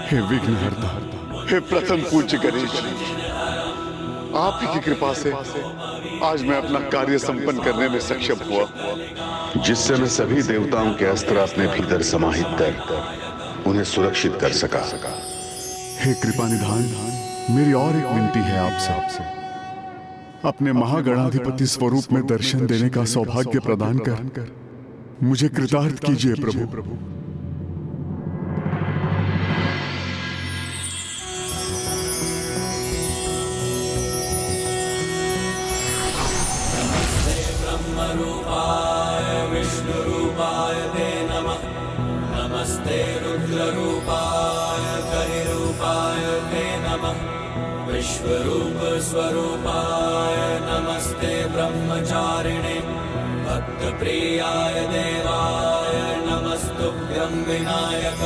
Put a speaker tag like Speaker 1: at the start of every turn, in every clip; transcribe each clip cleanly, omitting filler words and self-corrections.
Speaker 1: हे विघ्नहर्ता, हे प्रथम पूज्य गणेश, आप ही की कृपा से आज मैं अपना कार्य संपन्न करने में सक्षम हुआ, जिससे मैं सभी देवताओं के अस्त्र अपने भीतर समाहित कर उन्हें सुरक्षित कर सका। हे कृपा निधान, मेरी और एक विनती है आपसे, अपने महागणाधिपति स्वरूप में दर्शन देने का सौभाग्य प्रदान कर मुझे कृतार्थ कीजिए प्रभु।
Speaker 2: रूपाय विष्णु रूपाय ते नमः। नमस्ते रुद्ररूपाय करिरूपाय ते नमः। विश्वरूप स्वरूपाय नमस्ते ब्रह्मचारिणे। भक्तप्रियाय देवाय नमस्तुभ्यं विनायक।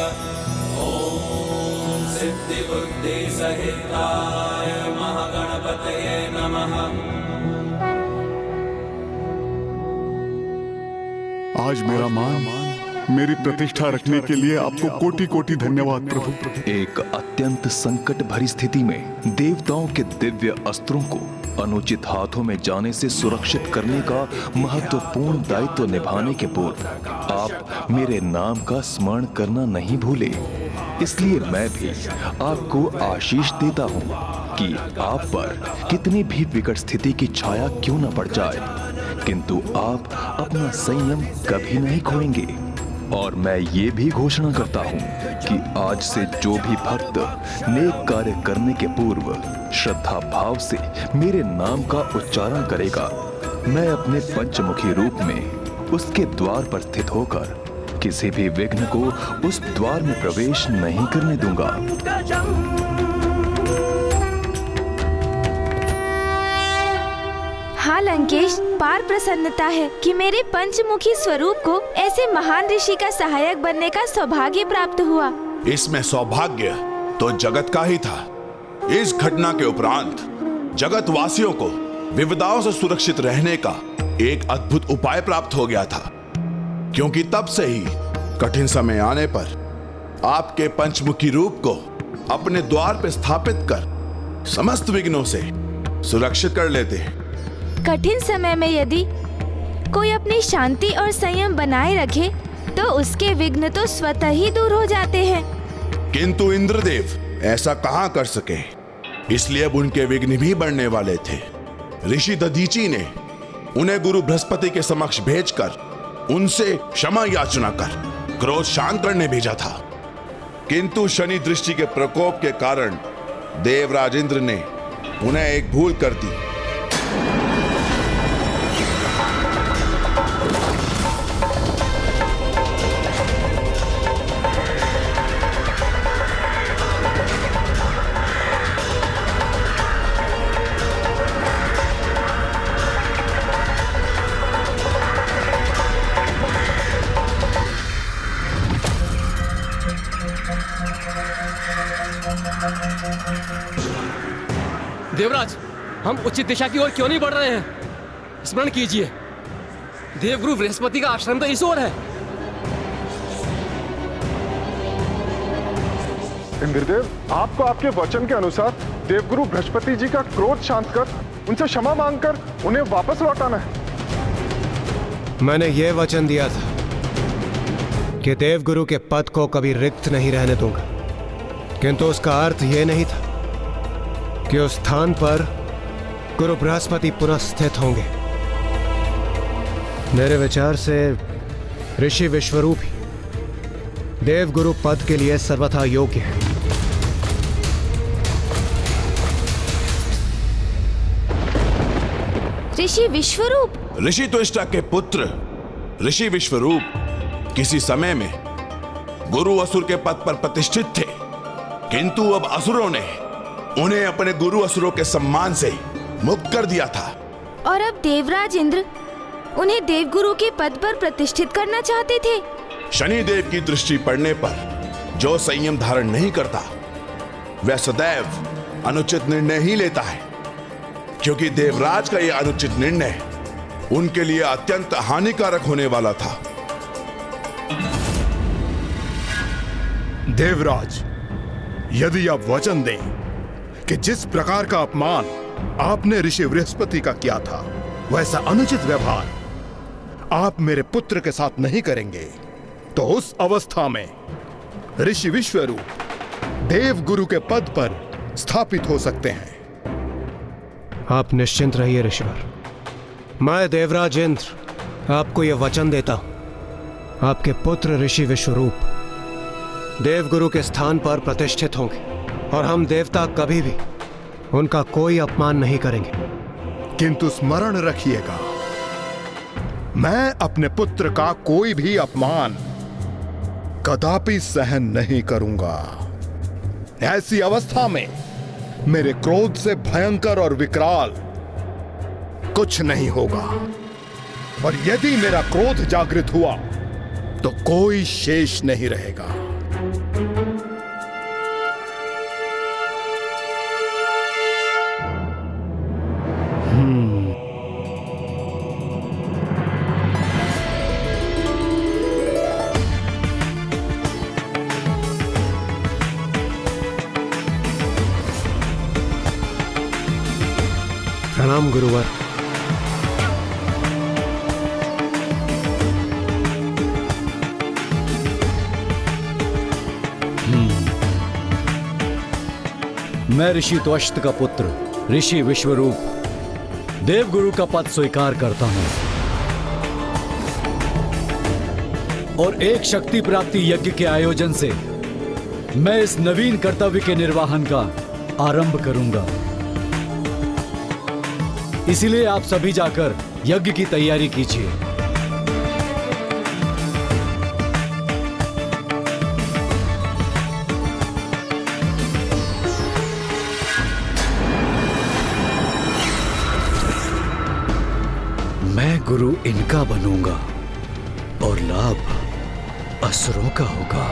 Speaker 2: ॐ सिद्धिबुद्धि सहिताय महागणपतये नमः।
Speaker 1: आज मेरा मान, मेरी प्रतिष्ठा रखने के लिए आपको कोटि कोटि धन्यवाद प्रभु।
Speaker 3: एक अत्यंत संकट भरी स्थिति में देवताओं के दिव्य अस्त्रों को अनुचित हाथों में जाने से सुरक्षित करने का महत्वपूर्ण दायित्व निभाने के पूर्व आप मेरे नाम का स्मरण करना नहीं भूले। इसलिए मैं भी आपको आशीष देता हूँ कि आप पर कितनी भी विकट स्थिति की छाया क्यों न पड़ जाए, किंतु आप अपना संयम कभी नहीं खोएंगे। और मैं ये भी घोषणा करता हूँ कि आज से जो भी भक्त नेक कार्य करने के पूर्व श्रद्धा भाव से मेरे नाम का उच्चारण करेगा, मैं अपने पंचमुखी रूप में उसके द्वार पर स्थित होकर किसी भी विघ्न को उस द्वार में प्रवेश नहीं करने दूंगा।
Speaker 4: हाँ लंकेश, पार प्रसन्नता है कि मेरे पंचमुखी स्वरूप को ऐसे महान ऋषि का सहायक बनने का सौभाग्य प्राप्त हुआ।
Speaker 5: इसमें सौभाग्य तो जगत का ही था। इस घटना के उपरांत जगत वासियों को विपदाओं से सुरक्षित रहने का एक अद्भुत उपाय प्राप्त हो गया था, क्योंकि तब से ही कठिन समय आने पर आपके पंचमुखी रूप को अपने द्वार पर स्थापित कर समस्त विघ्नों से सुरक्षित कर लेते हैं।
Speaker 4: कठिन समय में यदि कोई अपनी शांति और संयम बनाए रखे तो उसके विघ्न तो स्वतः ही दूर हो जाते हैं।
Speaker 5: किंतु इंद्रदेव ऐसा कहां कर सके, इसलिए अब उनके विघ्न भी बढ़ने वाले थे। ऋषि दधीची ने उन्हें गुरु बृहस्पति के समक्ष भेजकर उनसे क्षमा याचना कर क्रोध शांत करने भेजा था, किंतु शनि दृष्टि के प्रकोप के कारण देवराज इंद्र ने उन्हें एक भूल कर दी।
Speaker 6: देवराज, हम उचित दिशा की ओर क्यों नहीं बढ़ रहे हैं? स्मरण कीजिए, देवगुरु बृहस्पति का आश्रम तो इस ओर है।
Speaker 7: इंद्रदेव, आपको आपके वचन के अनुसार देवगुरु बृहस्पति जी का क्रोध शांत कर उनसे क्षमा मांगकर उन्हें वापस लौटाना है।
Speaker 8: मैंने ये वचन दिया था कि देवगुरु के पद को कभी रिक्त नहीं रहने दूंगा, किंतु उसका अर्थ यह नहीं था कि उस स्थान पर गुरु बृहस्पति पुनः स्थित होंगे। मेरे विचार से ऋषि विश्वरूप ही देवगुरु पद के लिए सर्वथा योग्य है।
Speaker 4: ऋषि विश्वरूप?
Speaker 5: ऋषि त्वष्टा के पुत्र ऋषि विश्वरूप किसी समय में गुरु असुर के पद पर प्रतिष्ठित थे, किंतु अब असुरों ने उन्हें अपने गुरु असुरों के सम्मान से मुक्त कर दिया था।
Speaker 4: और अब देवराज इंद्र उन्हें देवगुरु के पद पर प्रतिष्ठित करना चाहते थे।
Speaker 5: शनिदेव की दृष्टि पड़ने पर जो संयम धारण नहीं करता वह सदैव अनुचित निर्णय ही लेता है, क्योंकि देवराज का यह अनुचित निर्णय उनके लिए अत्यंत हानिकारक होने वाला था।
Speaker 9: देवराज, यदि आप वचन दें कि जिस प्रकार का अपमान आपने ऋषि बृहस्पति का किया था, वैसा अनुचित व्यवहार आप मेरे पुत्र के साथ नहीं करेंगे, तो उस अवस्था में ऋषि विश्वरूप देवगुरु के पद पर स्थापित हो सकते हैं।
Speaker 8: आप निश्चिंत रहिए ऋषिवर। मैं देवराज इंद्र आपको यह वचन देता हूं, आपके पुत्र ऋषि विश्वरूप देवगुरु के स्थान पर प्रतिष्ठित होंगे और हम देवता कभी भी उनका कोई अपमान नहीं करेंगे।
Speaker 9: किंतु स्मरण रखिएगा, मैं अपने पुत्र का कोई भी अपमान कदापि सहन नहीं करूंगा। ऐसी अवस्था में मेरे क्रोध से भयंकर और विकराल कुछ नहीं होगा, और यदि मेरा क्रोध जागृत हुआ तो कोई शेष नहीं रहेगा।
Speaker 8: प्रणाम गुरुवर।
Speaker 10: मैं ऋषि त्वष्ट का पुत्र ऋषि विश्वरूप देवगुरु का पद स्वीकार करता हूं और एक शक्ति प्राप्ति यज्ञ के आयोजन से मैं इस नवीन कर्तव्य के निर्वहन का आरंभ करूंगा। इसीलिए आप सभी जाकर यज्ञ की तैयारी कीजिए। मैं गुरु इनका बनूंगा और लाभ असुरों का होगा।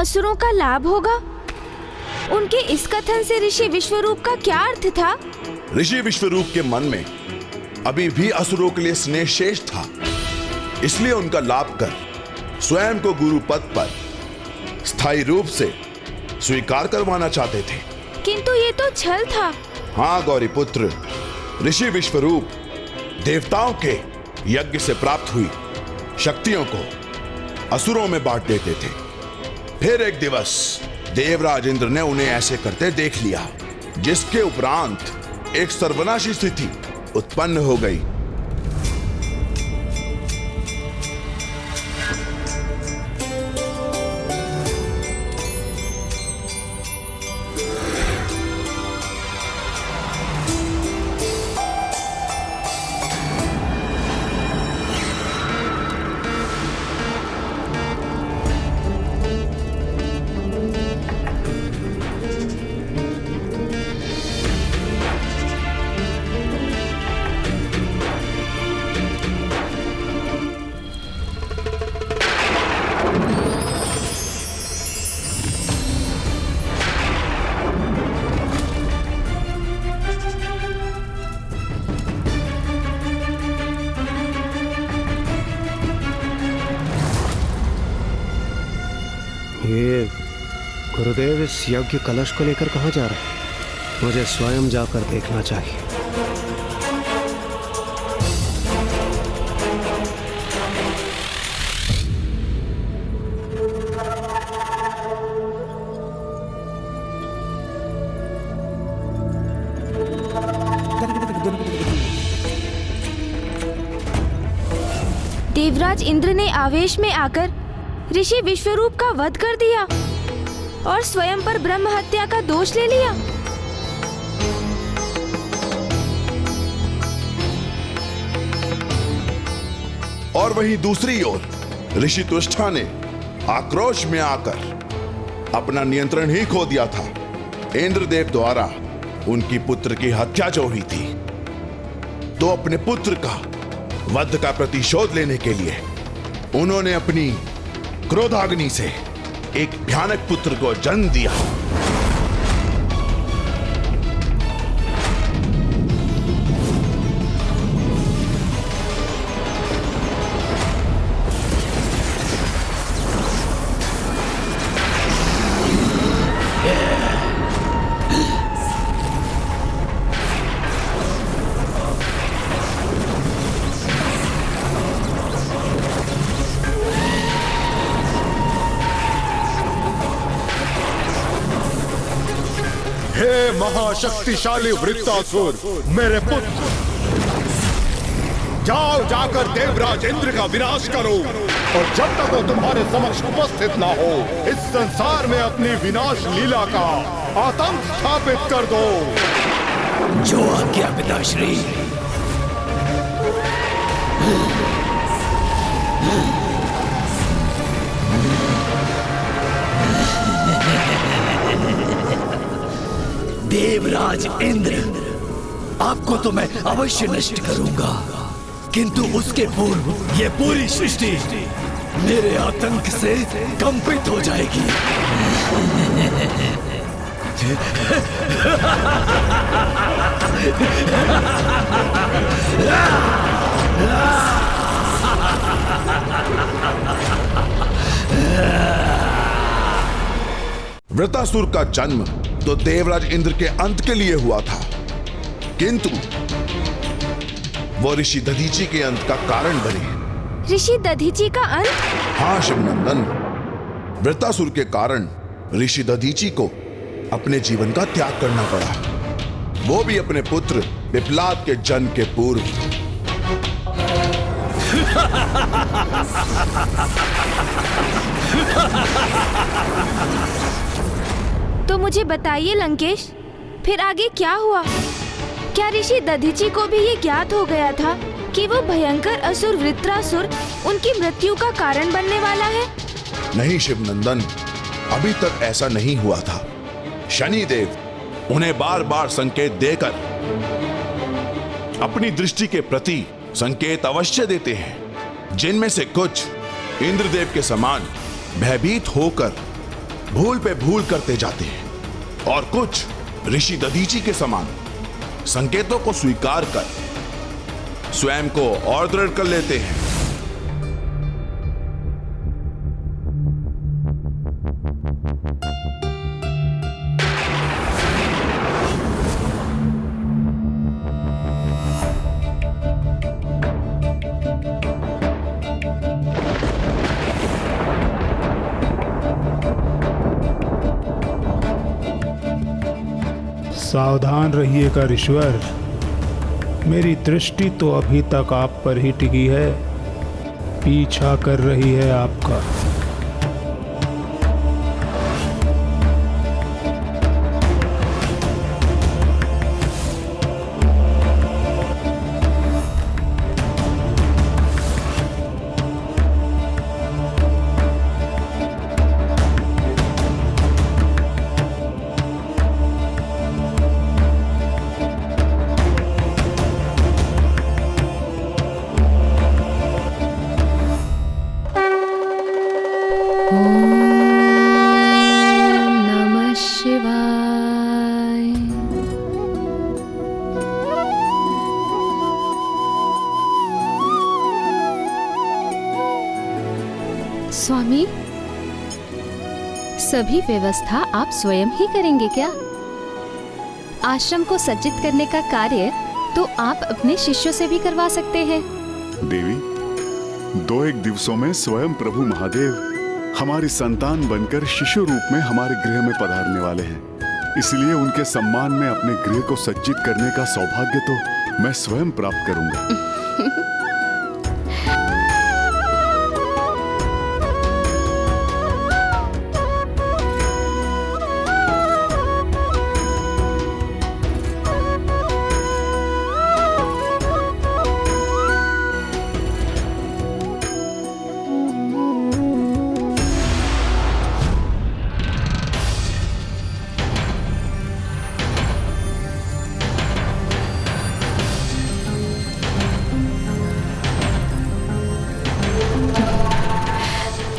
Speaker 4: असुरों का लाभ होगा? उनके इस कथन से ऋषि विश्वरूप का क्या अर्थ था?
Speaker 5: ऋषि विश्वरूप के मन में अभी भी असुरों के लिए स्नेह शेष था, इसलिए उनका लाभ कर स्वयं को गुरु पद पर स्थायी रूप से स्वीकार करवाना चाहते थे।
Speaker 4: किंतु ये तो छल था।
Speaker 5: हाँ गौरी पुत्र, ऋषि विश्वरूप देवताओं के यज्ञ से प्राप्त हुई शक्तियों को असुरों में बांट देते थे। फिर एक दिवस देवराज इंद्र ने उन्हें ऐसे करते देख लिया, जिसके उपरांत एक सर्वनाशी स्थिति उत्पन्न हो गई।
Speaker 8: ये गुरुदेव इस यज्ञ कलश को लेकर कहाँ जा रहे हैं? मुझे स्वयं जाकर देखना चाहिए।
Speaker 4: देवराज इंद्र ने आवेश में आकर ऋषि विश्वरूप का वध कर दिया और स्वयं पर ब्रह्म हत्या का दोष ले लिया।
Speaker 5: और वहीं दूसरी ओर ऋषि त्वष्टा ने आक्रोश में आकर अपना नियंत्रण ही खो दिया था। इंद्रदेव द्वारा उनकी पुत्र की हत्या जो हुई थी, तो अपने पुत्र का वध का प्रतिशोध लेने के लिए उन्होंने अपनी क्रोधाग्नि से एक भयानक पुत्र को जन्म दिया।
Speaker 9: महाशक्तिशाली वृत्तासुर, मेरे पुत्र, जाओ जाकर देवराज इंद्र का विनाश करो, और जब तक वो तुम्हारे समक्ष उपस्थित ना हो, इस संसार में अपनी विनाश लीला का आतंक स्थापित कर दो।
Speaker 10: जो आज्ञा पिताश्री। देवराज इंद्र, आपको तो मैं अवश्य नष्ट करूंगा, किंतु उसके पूर्व ये पूरी सृष्टि मेरे आतंक से कंपित हो जाएगी।
Speaker 5: वृत्तासुर का जन्म तो देवराज इंद्र के अंत के लिए हुआ था, किंतु वो ऋषि दधीची के अंत का कारण बने।
Speaker 4: ऋषि दधीची का अंत?
Speaker 5: हाँ शिवनंदन, वृत्तासुर के कारण ऋषि दधीची को अपने जीवन का त्याग करना पड़ा, वो भी अपने पुत्र पिप्लाद के जन्म के पूर्व।
Speaker 4: तो मुझे बताइए लंकेश, फिर आगे क्या हुआ? क्या ऋषि दधीची को भी ये ज्ञात हो गया था कि वो भयंकर असुर वृत्रासुर उनकी मृत्यु का कारण बनने वाला है?
Speaker 5: नहीं शिवनंदन, अभी तक ऐसा नहीं हुआ था। शनिदेव उन्हें बार बार संकेत देकर अपनी दृष्टि के प्रति संकेत अवश्य देते हैं, जिनमें से कुछ इंद्रदेव के समान भयभीत होकर भूल पे भूल करते जाते हैं, और कुछ ऋषि दधीची के समान संकेतों को स्वीकार कर स्वयं को और दृढ़ कर लेते हैं।
Speaker 11: सावधान रहिएगा ऋषवर, मेरी दृष्टि तो अभी तक आप पर ही टिकी है, पीछा कर रही है आपका।
Speaker 12: स्वामी, सभी व्यवस्था आप स्वयं ही करेंगे क्या? आश्रम को सज्जित करने का कार्य तो आप अपने शिष्यों से भी करवा सकते हैं।
Speaker 1: देवी, 2-1 दिवसों में स्वयं प्रभु महादेव हमारी संतान बनकर शिशु रूप में हमारे गृह में पधारने वाले हैं, इसलिए उनके सम्मान में अपने गृह को सज्जित करने का सौभाग्य तो मैं स्वयं प्राप्त करूंगा।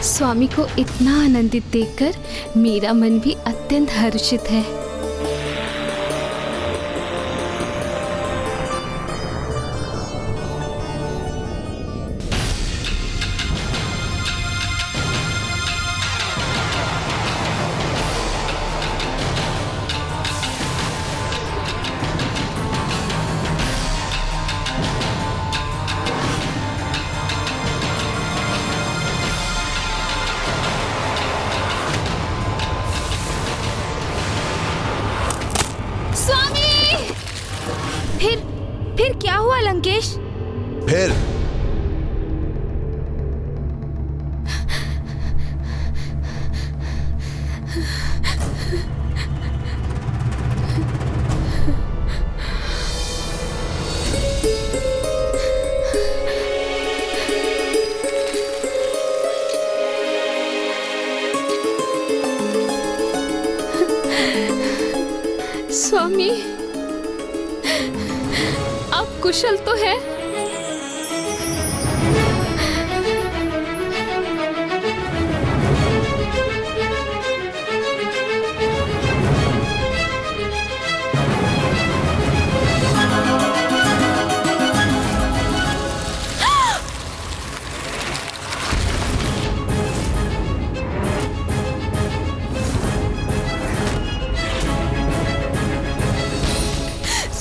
Speaker 12: स्वामी को इतना आनंदित देखकर मेरा मन भी अत्यंत हर्षित है।
Speaker 5: फिर
Speaker 12: स्वामी, आप कुशल तो है?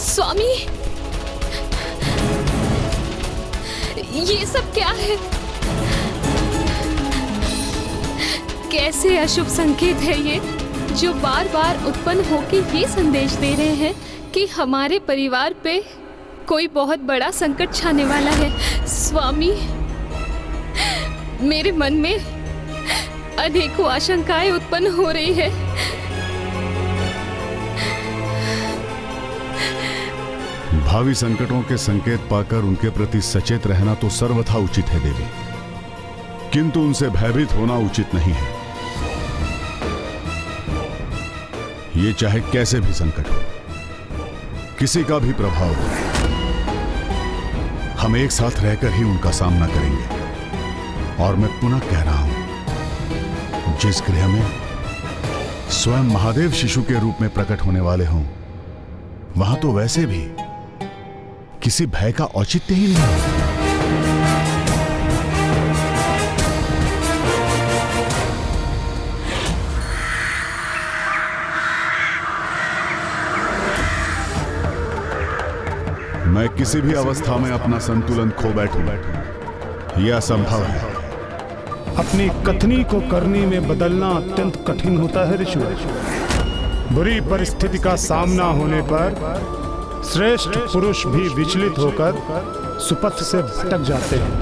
Speaker 12: स्वामी, ये सब क्या है? कैसे अशुभ संकेत है ये, जो बार बार उत्पन्न होकर ये संदेश दे रहे हैं कि हमारे परिवार पे कोई बहुत बड़ा संकट छाने वाला है। स्वामी, मेरे मन में अनेकों आशंकाएं उत्पन्न हो रही है।
Speaker 13: भावी संकटों के संकेत पाकर उनके प्रति सचेत रहना तो सर्वथा उचित है देवी, किंतु उनसे भयभीत होना उचित नहीं है। ये चाहे कैसे भी संकट हो, किसी का भी प्रभाव हो, हम एक साथ रहकर ही उनका सामना करेंगे। और मैं पुनः कह रहा हूं, जिस गृह में स्वयं महादेव शिशु के रूप में प्रकट होने वाले हों, वहां तो वैसे भी किसी भय का औचित्य ही नहीं। मैं किसी भी अवस्था में अपना संतुलन खो बैठूं, यह असंभव है।
Speaker 11: अपनी कथनी को करनी में बदलना अत्यंत कठिन होता है ऋषिवर। बुरी परिस्थिति का सामना होने पर श्रेष्ठ पुरुष भी विचलित होकर सुपथ से भटक जाते हैं।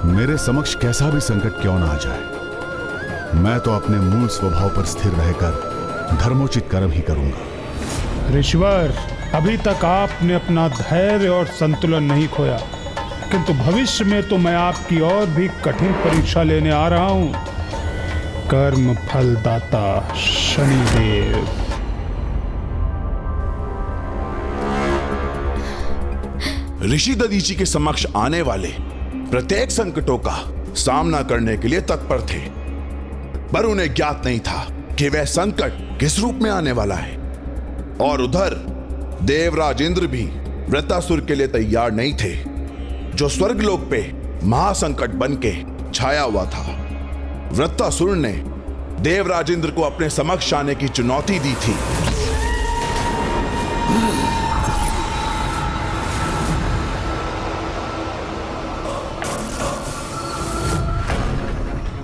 Speaker 13: मेरे समक्ष कैसा भी संकट क्यों ना आ जाए, मैं तो अपने मूल स्वभाव पर स्थिर रहकर धर्मोचित कर्म ही करूंगा।
Speaker 11: ऋषिवर, अभी तक आपने अपना धैर्य और संतुलन नहीं खोया, किंतु भविष्य में तो मैं आपकी और भी कठिन परीक्षा लेने आ रहा हूं। कर्म फलदाता शनिदेव।
Speaker 5: ऋषि दधीचि के समक्ष आने वाले प्रत्येक संकटों का सामना करने के लिए तत्पर थे, पर उन्हें ज्ञात नहीं था कि वह संकट किस रूप में आने वाला है। और उधर देवराज इंद्र भी वृत्रासुर के लिए तैयार नहीं थे, जो स्वर्गलोक पे महासंकट बन के छाया हुआ था। वृत्रासुर ने देवराज इंद्र को अपने समक्ष आने की चुनौती दी थी।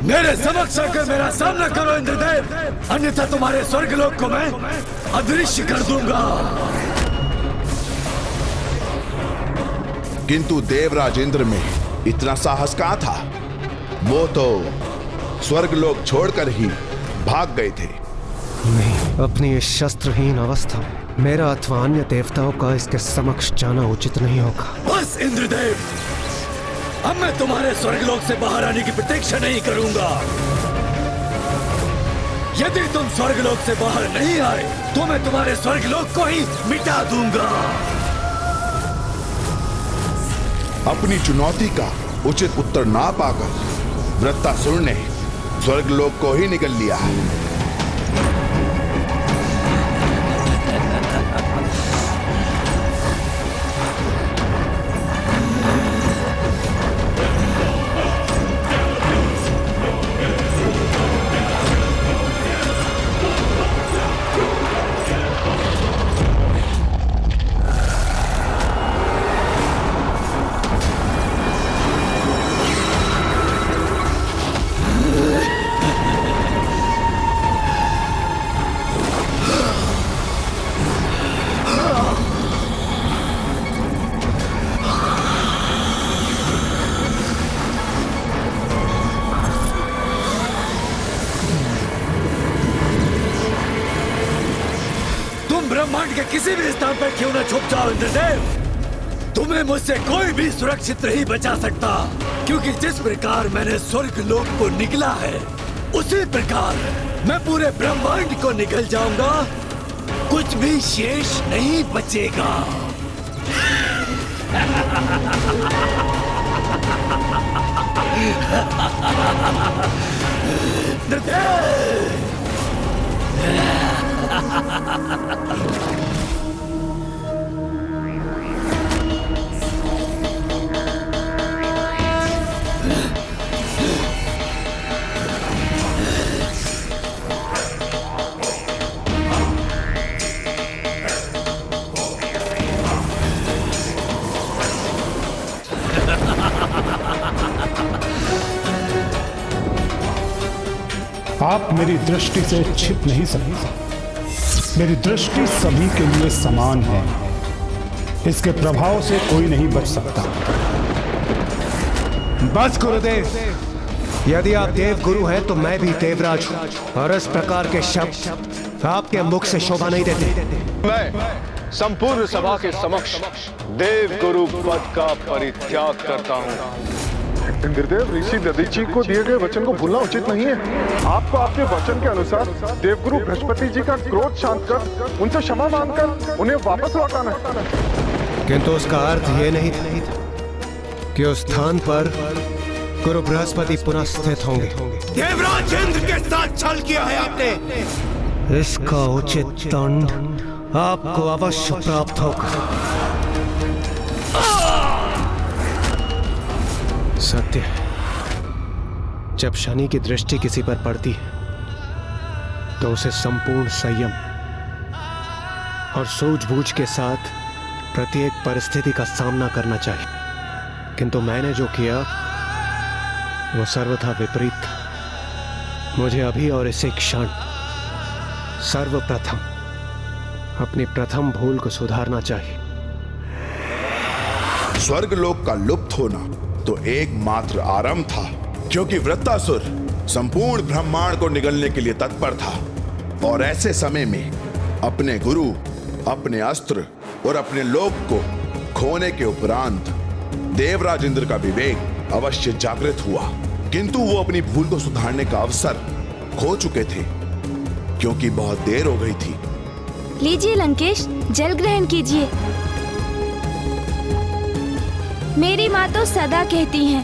Speaker 10: मेरे समक्ष आकर मेरा सामना करो इंद्रदेव, अन्यथा तुम्हारे स्वर्गलोक को मैं अदृश्य कर दूंगा।
Speaker 5: किंतु देवराज इंद्र में इतना साहस कहां था, वो तो स्वर्गलोक छोड़कर ही भाग गए थे।
Speaker 8: नहीं, अपनी इस शस्त्रहीन अवस्था में मेरा अथवा अन्य देवताओं का इसके समक्ष जाना उचित नहीं होगा।
Speaker 10: बस इंद्रदेव, अब मैं तुम्हारे स्वर्गलोक से बाहर आने की प्रतीक्षा नहीं करूंगा। यदि तुम स्वर्गलोक से बाहर नहीं आए तो मैं तुम्हारे स्वर्गलोक को ही मिटा दूंगा।
Speaker 5: अपनी चुनौती का उचित उत्तर ना पाकर वृत्रासुर ने स्वर्गलोक को ही निगल लिया।
Speaker 10: ब्रह्मांड के किसी भी स्थान पर क्यों न छुप जाओ इंद्रदेव, तुम्हें मुझसे कोई भी सुरक्षित नहीं बचा सकता, क्योंकि जिस प्रकार मैंने स्वर्ग लोक को निगला है उसी प्रकार मैं पूरे ब्रह्मांड को निगल जाऊंगा, कुछ भी शेष नहीं बचेगा।
Speaker 11: आप मेरी दृष्टि से छिप नहीं सकते। मेरी दृष्टि सभी के लिए समान है, इसके प्रभाव से कोई नहीं बच सकता।
Speaker 8: बस गुरुदेव, यदि आप देव गुरु हैं तो मैं भी देवराज हूं, और इस प्रकार के शब्द आपके मुख से शोभा नहीं देते।
Speaker 14: मैं संपूर्ण सभा के समक्ष देव गुरु पद का परित्याग करता हूं।
Speaker 7: इंद्रदेव, ऋषि दधीची को दिए गए वचन को भूलना उचित नहीं है। आपको आपके वचन के अनुसार देवगुरु बृहस्पति जी का क्रोध शांत कर उनसे क्षमा मांगकर उन्हें वापस लौटाना है।
Speaker 8: किंतु उसका अर्थ ये नहीं था कि उस स्थान पर गुरु बृहस्पति पुनः स्थित होंगे।
Speaker 10: देवराज इंद्र के साथ छल किया है आपने।
Speaker 8: इसका उचित दंड आपको अवश्य प्राप्त होगा। सत्य है, जब शनि की दृष्टि किसी पर पड़ती है तो उसे संपूर्ण संयम और सूझबूझ के साथ प्रत्येक परिस्थिति का सामना करना चाहिए। किंतु मैंने जो किया वो सर्वथा विपरीत था। मुझे अभी और इसी क्षण सर्वप्रथम अपनी प्रथम भूल को सुधारना चाहिए।
Speaker 5: स्वर्गलोक का लुप्त होना तो एकमात्र आरंभ था, क्योंकि वृत्तासुर संपूर्ण ब्रह्मांड को निगलने के लिए तत्पर था, और ऐसे समय में अपने गुरु, अपने अस्त्र और अपने लोक को खोने के उपरांत देवराज इंद्र का विवेक अवश्य जागृत हुआ, किंतु वो अपनी भूल को सुधारने का अवसर खो चुके थे, क्योंकि बहुत देर हो गई थी।
Speaker 4: लीजिए लंकेश, जल ग्रहण कीजिए। मेरी माँ तो सदा कहती हैं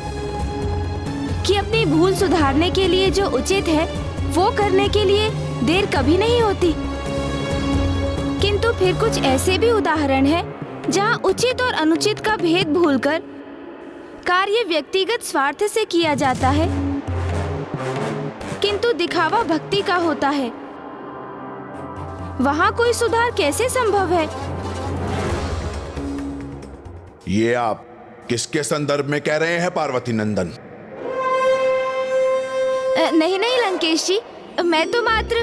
Speaker 4: कि अपनी भूल सुधारने के लिए जो उचित है वो करने के लिए देर कभी नहीं होती। किंतु फिर कुछ ऐसे भी उदाहरण हैं जहाँ उचित और अनुचित का भेद भूलकर कार्य व्यक्तिगत स्वार्थ से किया जाता है, किंतु दिखावा भक्ति का होता है। वहाँ कोई सुधार कैसे संभव है?
Speaker 5: ये आप किसके संदर्भ में कह रहे हैं पार्वती नंदन?
Speaker 4: नहीं नहीं लंकेश जी, मैं तो मात्र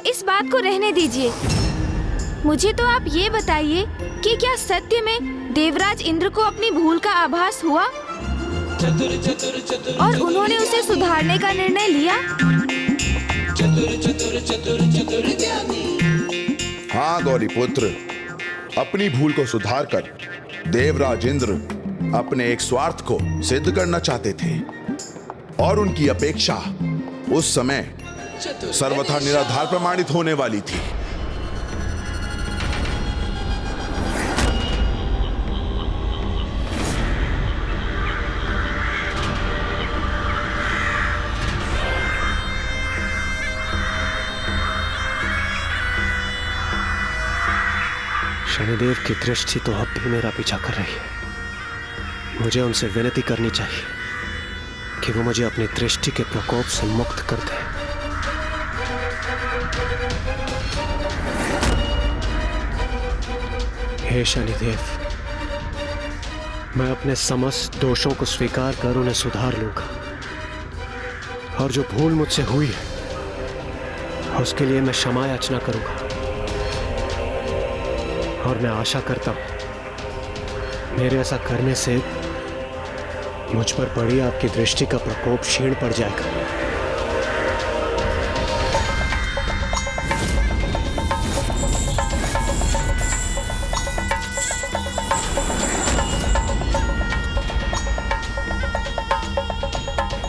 Speaker 4: इस बात को रहने दीजिए। मुझे तो आप ये बताइए कि क्या सत्य में देवराज इंद्र को अपनी भूल का आभास हुआ और उन्होंने उसे सुधारने का निर्णय लिया?
Speaker 5: हाँ गौरी पुत्र, अपनी भूल को सुधारकर देवराज इंद्र अपने एक स्वार्थ को सिद्ध करना चाहते थे, और उनकी अपेक्षा उस समय सर्वथा निराधार प्रमाणित होने वाली थी।
Speaker 8: शनिदेव की दृष्टि तो अब भी मेरा पीछा कर रही है। मुझे उनसे विनती करनी चाहिए कि वो मुझे अपनी दृष्टि के प्रकोप से मुक्त कर दे। हे शनिदेव, मैं अपने समस्त दोषों को स्वीकार कर उन्हें सुधार लूंगा, और जो भूल मुझसे हुई है उसके लिए मैं क्षमा याचना करूंगा। और मैं आशा करता हूं मेरे ऐसा करने से मुझ पर पड़ी आपकी दृष्टि का प्रकोप क्षीण पड़ जाएगा।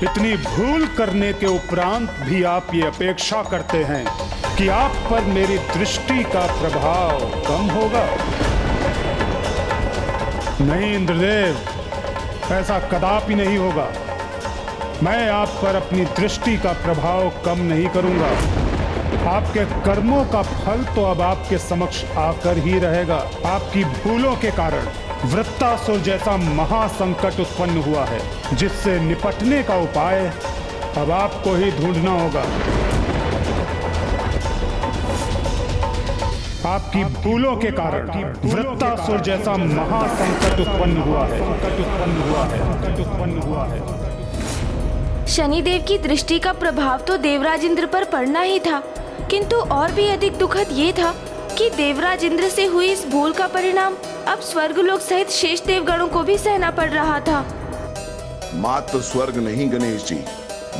Speaker 11: इतनी भूल करने के उपरांत भी आप ये अपेक्षा करते हैं कि आप पर मेरी दृष्टि का प्रभाव कम होगा? नहीं इंद्रदेव, ऐसा कदापि नहीं होगा। मैं आप पर अपनी दृष्टि का प्रभाव कम नहीं करूंगा। आपके कर्मों का फल तो अब आपके समक्ष आकर ही रहेगा। आपकी भूलों के कारण वृत्तासुर जैसा महासंकट उत्पन्न हुआ है, जिससे निपटने का उपाय अब आपको ही ढूंढना होगा। आपकी भूलों के कारण वृत्तासुर जैसा महासंकट उत्पन्न हुआ है।
Speaker 4: शनिदेव की दृष्टि का प्रभाव तो देवराज इंद्र पर पड़ना ही था, किंतु और भी अधिक दुखद ये था कि देवराज इंद्र से हुई इस भूल का परिणाम अब स्वर्गलोक सहित शेष देवगणों को भी सहना पड़ रहा था।
Speaker 5: मात्र स्वर्ग नहीं गणेश जी,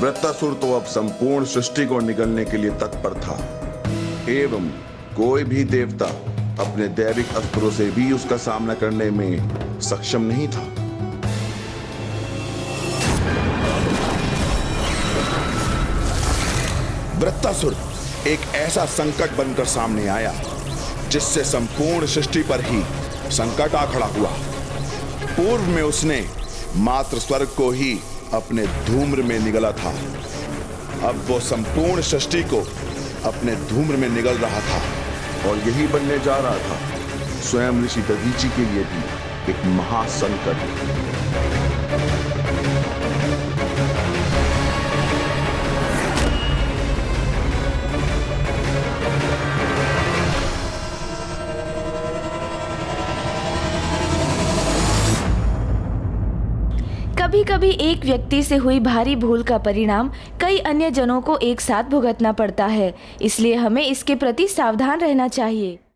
Speaker 5: वृत्तासुर तो अब संपूर्ण सृष्टि को निगलने के लिए तत्पर था, एवं कोई भी देवता अपने दैविक अस्त्रों से भी उसका सामना करने में सक्षम नहीं था। वृत्तासुर एक ऐसा संकट बनकर सामने आया जिससे संपूर्ण सृष्टि पर ही संकट आ खड़ा हुआ। पूर्व में उसने मात्र स्वर्ग को ही अपने धूम्र में निगला था, अब वो संपूर्ण सृष्टि को अपने धूम्र में निगल रहा था, और यही बनने जा रहा था स्वयं ऋषि दधीची के लिए भी एक महासंकट।
Speaker 4: कभी कभी एक व्यक्ति से हुई भारी भूल का परिणाम कई अन्य जनों को एक साथ भुगतना पड़ता है, इसलिए हमें इसके प्रति सावधान रहना चाहिए।